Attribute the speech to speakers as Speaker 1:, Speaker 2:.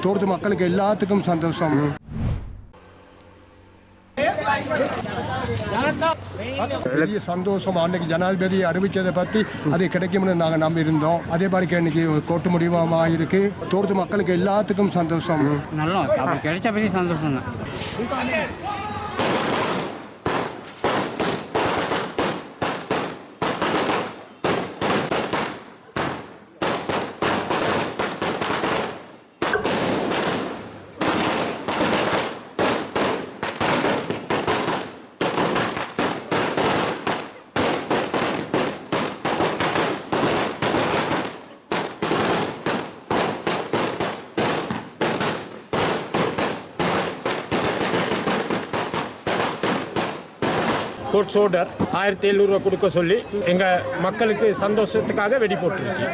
Speaker 1: தோட்டத்து மக்களுக்கு எல்லாத்துக்கும் சந்தோஷம். பெரிய சந்தோஷம். அன்னைக்கு ஜனாதிபதி அறிவிச்சதை பற்றி அது கிடைக்கும்னு நாங்கள் நம்பி இருந்தோம். அதே மாதிரி இன்னைக்கு கோட்டு முடிவாக இருக்கு. தோட்டத்து மக்களுக்கு எல்லாத்துக்கும் சந்தோஷம்.
Speaker 2: நல்லா கிடைச்ச பெரிய சந்தோஷம் தான்.
Speaker 3: கோர்ட்ஸ் ஆர்டர் 1700 ரூபா கொடுக்க சொல்லி எங்கள் மக்களுக்கு சந்தோஷத்துக்காக வெடி போட்டிருக்கு.